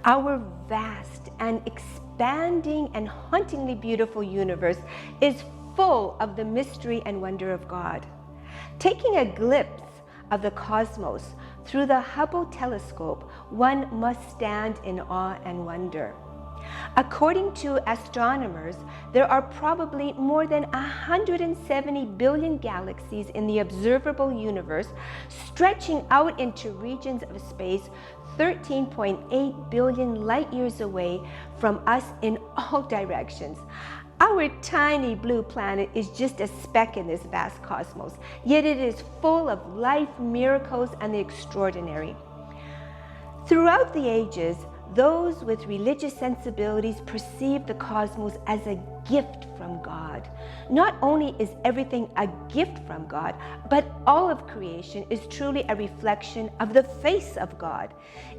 Our vast and expanding and hauntingly beautiful universe is full of the mystery and wonder of God. Taking a glimpse of the cosmos through the Hubble telescope, one must stand in awe and wonder. According to astronomers, there are probably more than 170 billion galaxies in the observable universe, stretching out into regions of space 13.8 billion light years away from us in all directions. Our tiny blue planet is just a speck in this vast cosmos, yet it is full of life, miracles, and the extraordinary. Throughout the ages, those with religious sensibilities perceive the cosmos as a gift from God. Not only is everything a gift from God, but all of creation is truly a reflection of the face of God.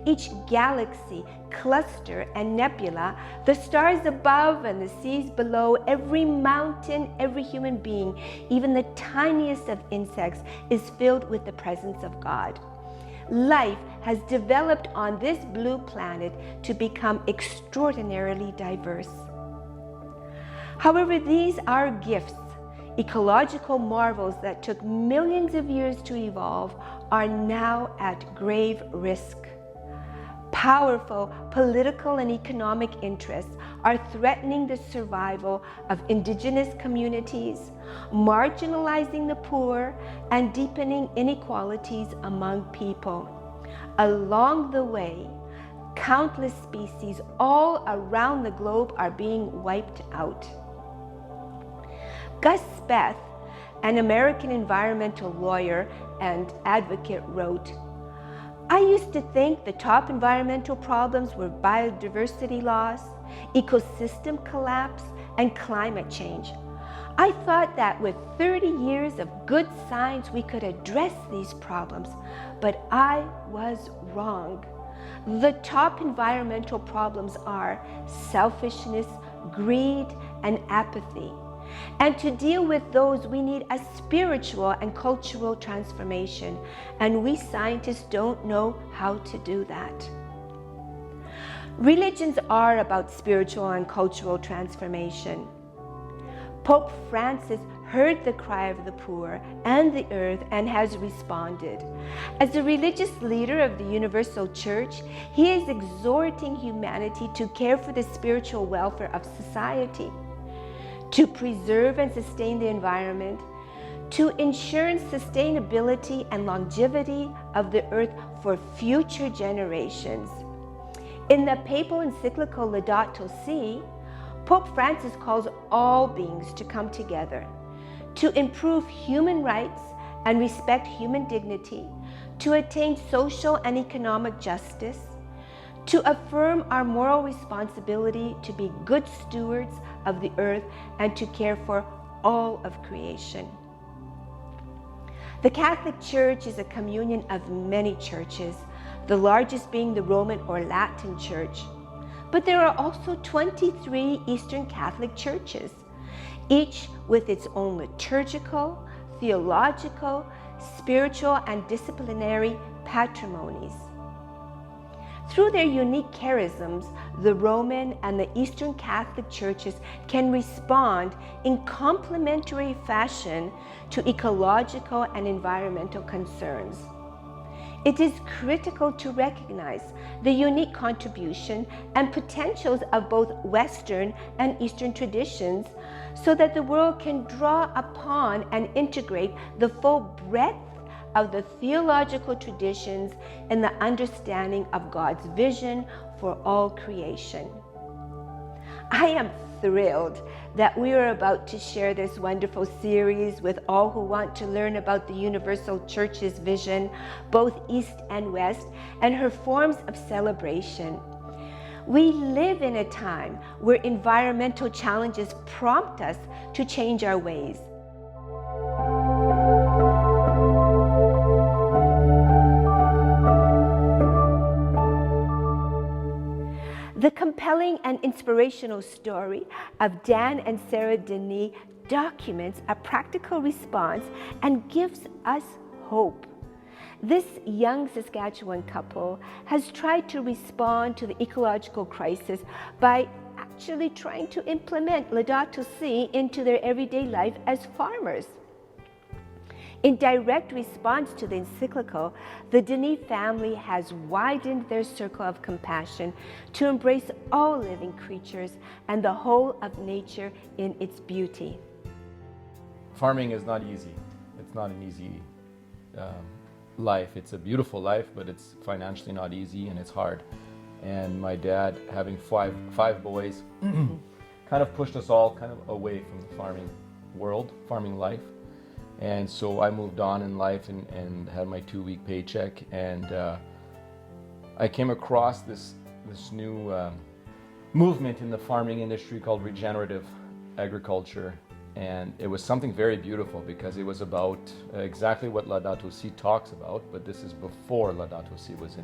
Each galaxy, cluster, and nebula, the stars above and the seas below, every mountain, every human being, even the tiniest of insects, is filled with the presence of God. Life has developed on this blue planet to become extraordinarily diverse. However, these are gifts. Ecological marvels that took millions of years to evolve are now at grave risk. Powerful political and economic interests are threatening the survival of indigenous communities, marginalizing the poor, and deepening inequalities among people. Along the way, countless species all around the globe are being wiped out. Gus Speth, an American environmental lawyer and advocate, wrote, "I used to think the top environmental problems were biodiversity loss, ecosystem collapse, and climate change. I thought that with 30 years of good science we could address these problems, but I was wrong. The top environmental problems are selfishness, greed, and apathy. And to deal with those, we need a spiritual and cultural transformation, and we scientists don't know how to do that." Religions are about spiritual and cultural transformation. Pope Francis heard the cry of the poor and the earth and has responded. As a religious leader of the Universal Church, he is exhorting humanity to care for the spiritual welfare of society, to preserve and sustain the environment, to ensure sustainability and longevity of the earth for future generations. In the papal encyclical Laudato Si, Pope Francis calls all beings to come together, to improve human rights and respect human dignity, to attain social and economic justice, to affirm our moral responsibility to be good stewards of the earth and to care for all of creation. The Catholic Church is a communion of many churches, the largest being the Roman or Latin Church. But there are also 23 Eastern Catholic churches, each with its own liturgical, theological, spiritual, and disciplinary patrimonies. Through their unique charisms, the Roman and the Eastern Catholic churches can respond in complementary fashion to ecological and environmental concerns. It is critical to recognize the unique contribution and potentials of both Western and Eastern traditions so that the world can draw upon and integrate the full breadth of the theological traditions in the understanding of God's vision for all creation. I am thrilled that we are about to share this wonderful series with all who want to learn about the Universal Church's vision, both East and West, and her forms of celebration. We live in a time where environmental challenges prompt us to change our ways. The compelling and inspirational story of Dan and Sarah Denis documents a practical response and gives us hope. This young Saskatchewan couple has tried to respond to the ecological crisis by actually trying to implement Laudato Si into their everyday life as farmers. In direct response to the encyclical, the Denis family has widened their circle of compassion to embrace all living creatures and the whole of nature in its beauty. Farming is not easy. It's not an easy life. It's a beautiful life, but it's financially not easy and it's hard. And my dad, having five boys, kind of pushed us all kind of away from the farming world, farming life. And so I moved on in life and had my 2-week paycheck, and I came across this new movement in the farming industry called regenerative agriculture, and it was something very beautiful because it was about exactly what Laudato Si talks about, but this is before Laudato Si was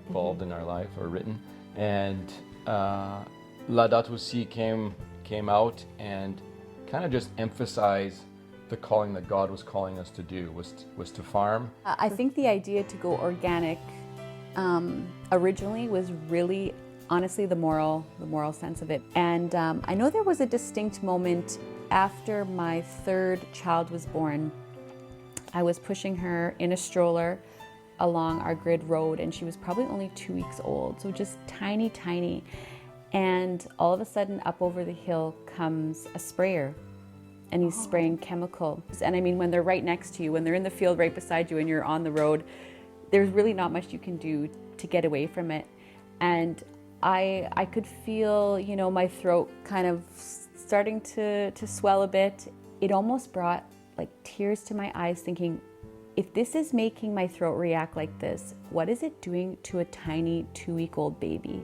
involved in our life or written. And Laudato Si came out and kind of just emphasized the calling that God was calling us to do was to farm. I think the idea to go organic originally was really, honestly, the moral sense of it. And I know there was a distinct moment after my third child was born. I was pushing her in a stroller along our grid road, and she was probably only 2 weeks old, so just tiny. And all of a sudden, up over the hill comes a sprayer. And he's spraying chemicals. And I mean, when they're right next to you, when they're in the field right beside you and you're on the road, there's really not much you can do to get away from it. And I could feel, you know, my throat kind of starting to swell a bit. It almost brought like tears to my eyes, thinking, if this is making my throat react like this, what is it doing to a tiny 2-week-old baby?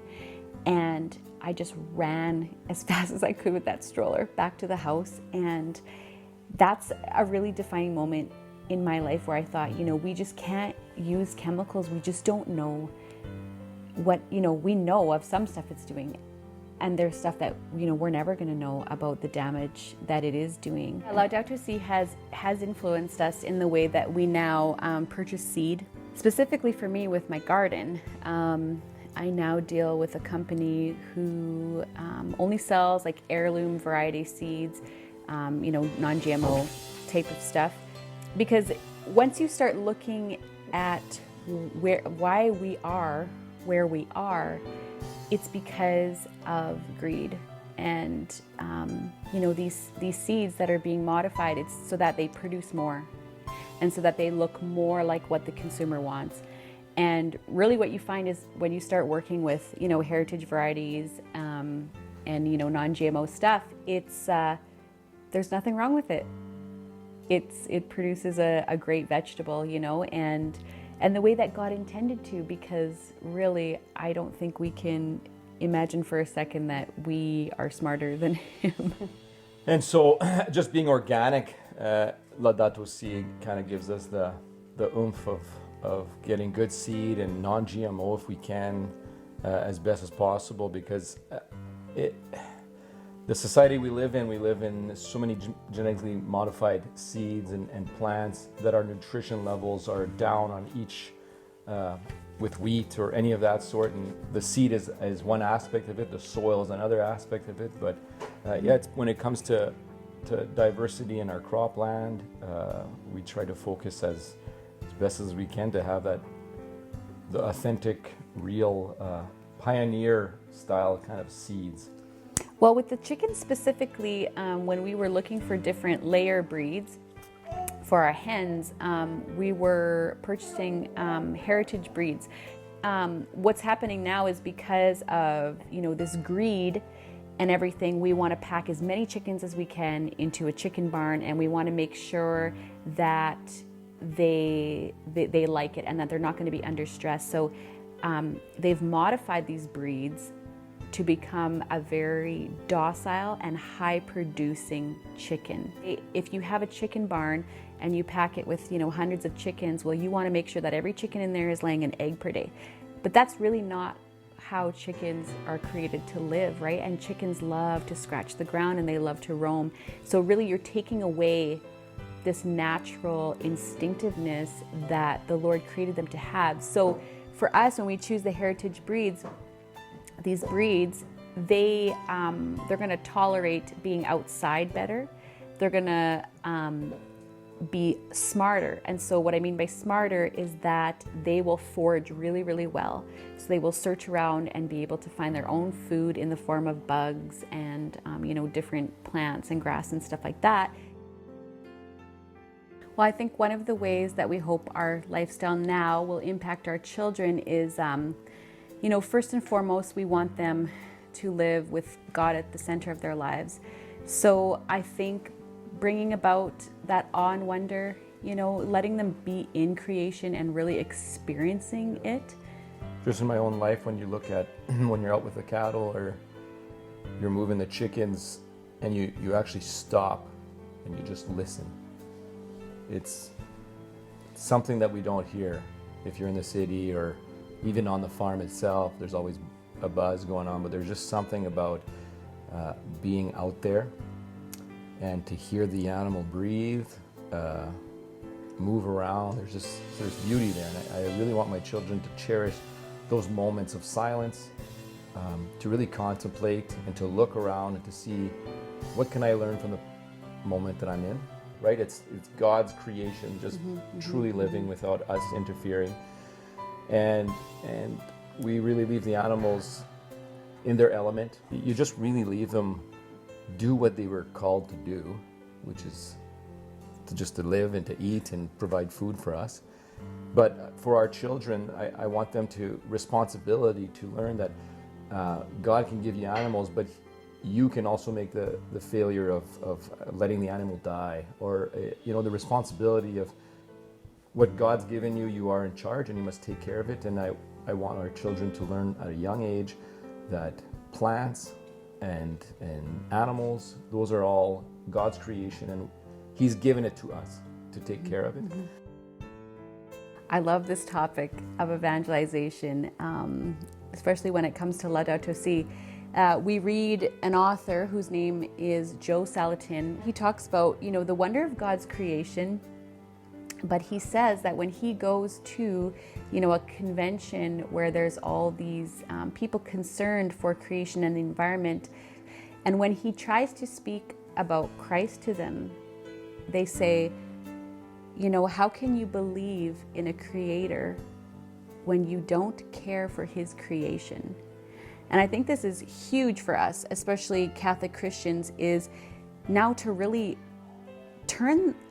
And I just ran as fast as I could with that stroller back to the house. And that's a really defining moment in my life where I thought, you know, we just can't use chemicals. We just don't know what, you know, we know of some stuff it's doing. And there's stuff that, you know, we're never going to know about the damage that it is doing. Laudato Si has influenced us in the way that we now purchase seed. Specifically for me with my garden, I now deal with a company who only sells like heirloom variety seeds, you know, non-GMO type of stuff. Because once you start looking at why we are where we are, it's because of greed. And you know, these seeds that are being modified, it's so that they produce more and so that they look more like what the consumer wants. And really what you find is when you start working with, you know, heritage varieties and, you know, non-GMO stuff, it's, there's nothing wrong with it. It produces a great vegetable, you know, and the way that God intended to, because really, I don't think we can imagine for a second that we are smarter than Him. And so just being organic, Laudato Si kind of gives us the oomph of getting good seed and non-GMO if we can, as best as possible, because the society we live in so many genetically modified seeds and plants that our nutrition levels are down on each, with wheat or any of that sort, and the seed is one aspect of it, the soil is another aspect of it, but when it comes to diversity in our cropland, we try to focus as best as we can to have the authentic, real, pioneer style kind of seeds. Well, with the chickens specifically, when we were looking for different layer breeds for our hens, we were purchasing heritage breeds. What's happening now is because of, you know, this greed and everything, we want to pack as many chickens as we can into a chicken barn, and we want to make sure that they like it and that they're not going to be under stress. So they've modified these breeds to become a very docile and high producing chicken. If you have a chicken barn and you pack it with, you know, hundreds of chickens, well, you want to make sure that every chicken in there is laying an egg per day. But that's really not how chickens are created to live, right? And chickens love to scratch the ground and they love to roam. So really you're taking away this natural instinctiveness that the Lord created them to have. So for us, when we choose the heritage breeds, these breeds, they're going to tolerate being outside better. They're going to be smarter. And so what I mean by smarter is that they will forage really, really well. So they will search around and be able to find their own food in the form of bugs and, different plants and grass and stuff like that. Well, I think one of the ways that we hope our lifestyle now will impact our children is, first and foremost, we want them to live with God at the center of their lives. So I think bringing about that awe and wonder, letting them be in creation and really experiencing it. Just in my own life, when you look at when you're out with the cattle or you're moving the chickens and you actually stop and you just listen. It's something that we don't hear if you're in the city or even on the farm itself. There's always a buzz going on, but there's just something about being out there and to hear the animal breathe, move around. There's beauty there, and I really want my children to cherish those moments of silence, to really contemplate and to look around and to see what can I learn from the moment that I'm in. Right? It's God's creation, just truly living without us interfering, and we really leave the animals in their element. You just really leave them do what they were called to do, which is to live and to eat and provide food for us. But for our children, I want them to responsibility to learn that God can give you animals, but you can also make the failure of letting the animal die, or the responsibility of what God's given you. You are in charge and you must take care of it. And I want our children to learn at a young age that plants and animals, those are all God's creation, and He's given it to us to take care of it. I love this topic of evangelization, especially when it comes to Laudato Si. We read an author whose name is Joe Salatin. He talks about, the wonder of God's creation, but he says that when he goes to, a convention where there's all these people concerned for creation and the environment, and when he tries to speak about Christ to them, they say, how can you believe in a creator when you don't care for his creation? And I think this is huge for us, especially Catholic Christians, is now to really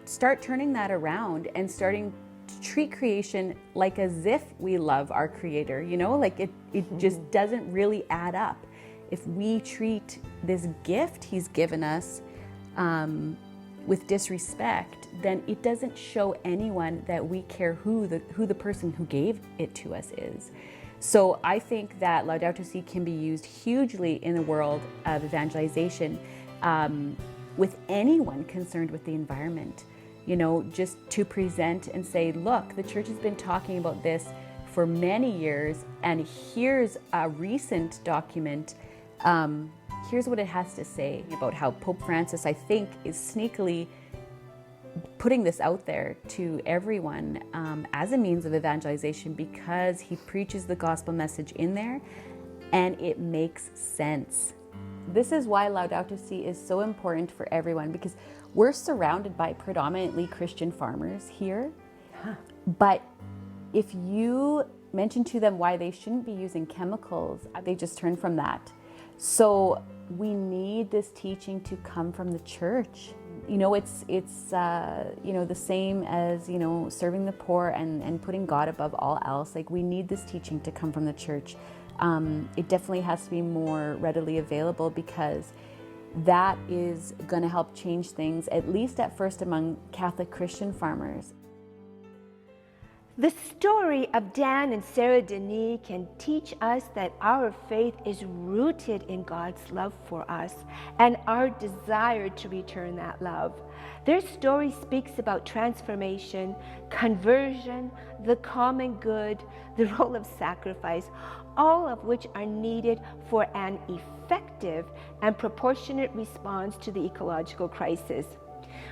start turning that around and starting to treat creation like as if we love our creator, like it just doesn't really add up. If we treat this gift he's given us with disrespect, then it doesn't show anyone that we care who the person who gave it to us is. So I think that Laudato Si can be used hugely in the world of evangelization with anyone concerned with the environment. Just to present and say, look, the church has been talking about this for many years, and here's a recent document. Here's what it has to say about how Pope Francis, I think, is sneakily putting this out there to everyone as a means of evangelization, because he preaches the gospel message in there and it makes sense. This is why Laudato Si is so important for everyone, because we're surrounded by predominantly Christian farmers here. But if you mention to them why they shouldn't be using chemicals, they just turn from that. So we need this teaching to come from the church. It's the same as, serving the poor and putting God above all else. Like, we need this teaching to come from the church. It definitely has to be more readily available, because that is going to help change things, at least at first among Catholic Christian farmers. The story of Dan and Sarah Denis can teach us that our faith is rooted in God's love for us and our desire to return that love. Their story speaks about transformation, conversion, the common good, the role of sacrifice, all of which are needed for an effective and proportionate response to the ecological crisis.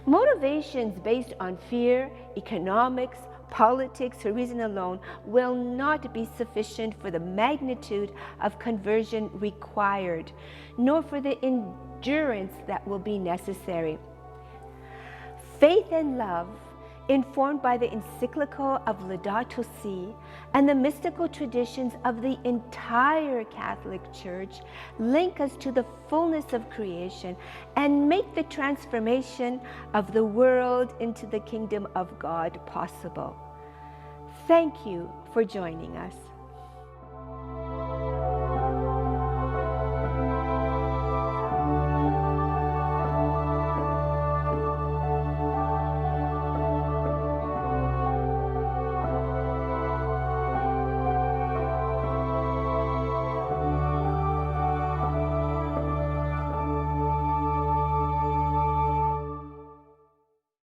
Motivations based on fear, economics, politics, or reason alone will not be sufficient for the magnitude of conversion required, nor for the endurance that will be necessary. Faith and love, informed by the encyclical of Laudato Si and the mystical traditions of the entire Catholic Church, link us to the fullness of creation and make the transformation of the world into the kingdom of God possible. Thank you for joining us.